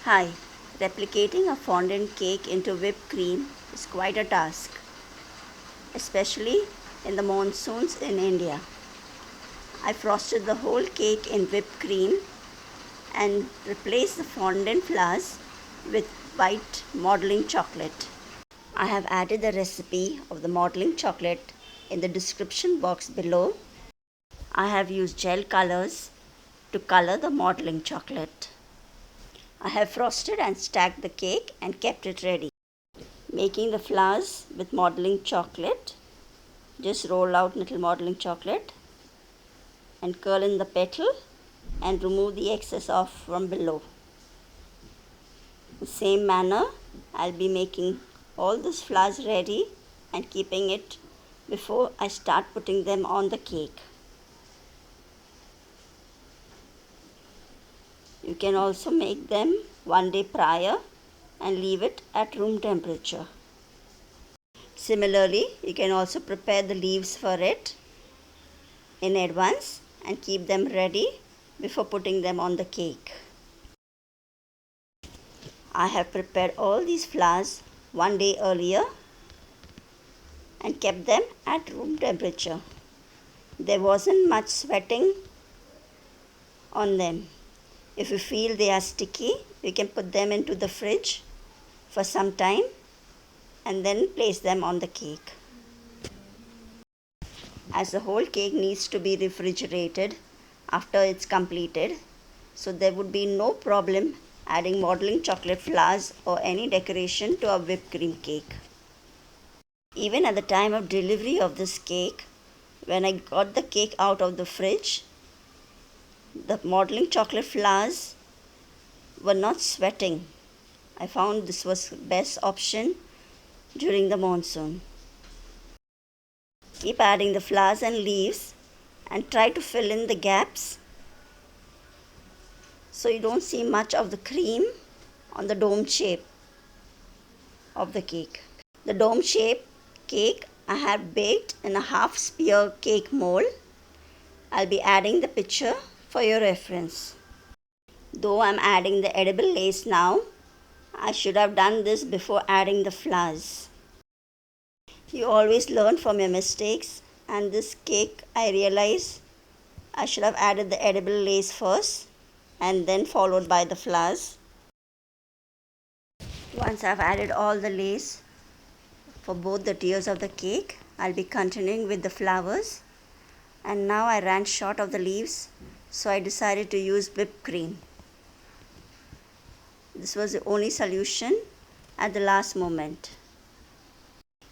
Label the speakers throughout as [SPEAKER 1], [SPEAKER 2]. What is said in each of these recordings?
[SPEAKER 1] Hi, replicating a fondant cake into whipped cream is quite a task, especially in the monsoons in India. I frosted the whole cake in whipped cream and replaced the fondant flowers with white modeling chocolate. I have added the recipe of the modeling chocolate in the description box below. I have used gel colors to color the modeling chocolate. I have frosted and stacked the cake and kept it ready. Making the flowers with modeling chocolate. Just roll out little modeling chocolate and curl in the petal and remove the excess off from below. The same manner, I'll be making all these flowers ready and keeping it before I start putting them on the cake. You can also make them one day prior and leave it at room temperature. Similarly, you can also prepare the leaves for it in advance and keep them ready before putting them on the cake. I have prepared all these flowers one day earlier and kept them at room temperature. There wasn't much sweating on them. If you feel they are sticky, you can put them into the fridge for some time and then place them on the cake. As the whole cake needs to be refrigerated after it's completed, so there would be no problem adding modeling chocolate flowers or any decoration to a whipped cream cake. Even at the time of delivery of this cake, when I got the cake out of the fridge, the modeling chocolate flowers were not sweating. I found this was the best option during the monsoon. Keep adding the flowers and leaves and try to fill in the gaps so you don't see much of the cream on the dome shape of the cake. The dome shape cake I have baked in a half sphere cake mold. I'll be adding the picture for your reference. Though I'm adding the edible lace now, I should have done this before adding the flowers. You always learn from your mistakes, and this cake I realize I should have added the edible lace first and then followed by the flowers. Once I've added all the lace for both the tiers of the cake, I'll be continuing with the flowers. And now I ran short of the leaves, so I decided to use whipped cream. This was the only solution at the last moment.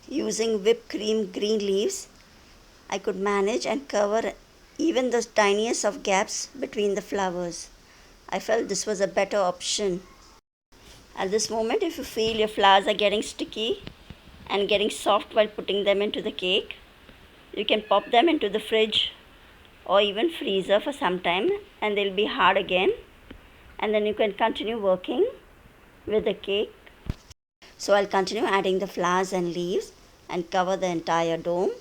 [SPEAKER 1] Using whipped cream green leaves, I could manage and cover even the tiniest of gaps between the flowers. I felt this was a better option. At this moment, if you feel your flowers are getting sticky and getting soft while putting them into the cake, you can pop them into the fridge or even freezer for some time and they'll be hard again, and then you can continue working with the cake. So I'll continue adding the flowers and leaves and cover the entire dome.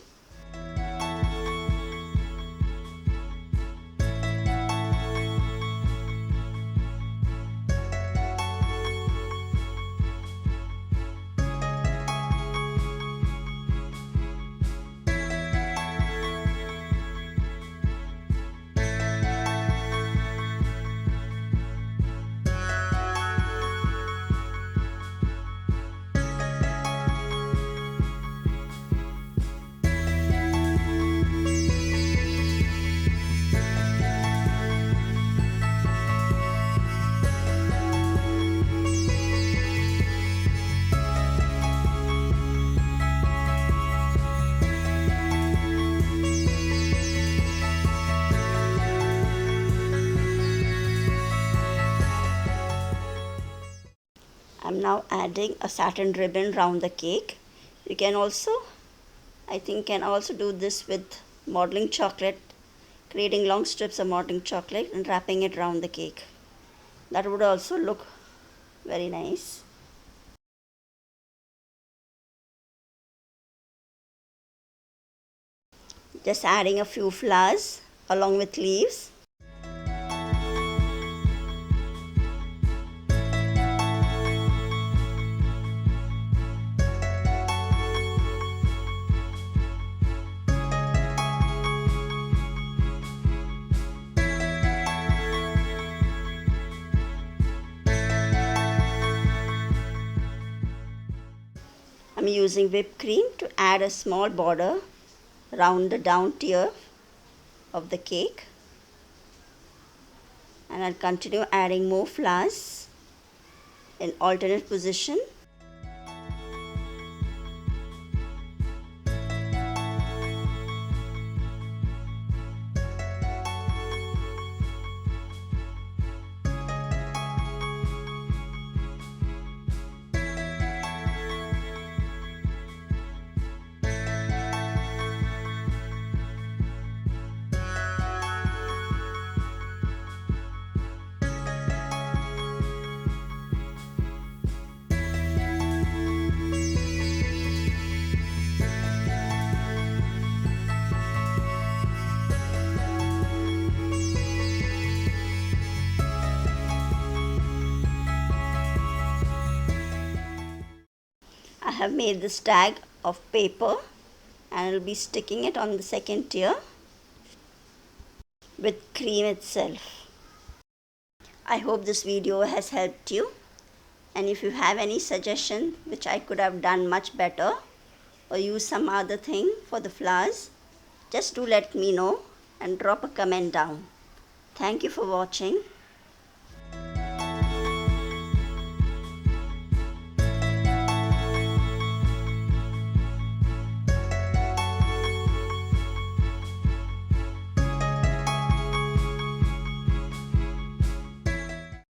[SPEAKER 1] I'm now adding a satin ribbon round the cake. You can also, can also do this with modeling chocolate, creating long strips of modeling chocolate and wrapping it around the cake. That would also look very nice. Just adding a few flowers along with leaves. I'm using whipped cream to add a small border around the down tier of the cake, and I'll continue adding more flowers in alternate position. I have made this tag of paper and I'll be sticking it on the second tier with cream itself. I hope this video has helped you, and if you have any suggestion which I could have done much better or use some other thing for the flowers, just do let me know and drop a comment down. Thank you for watching.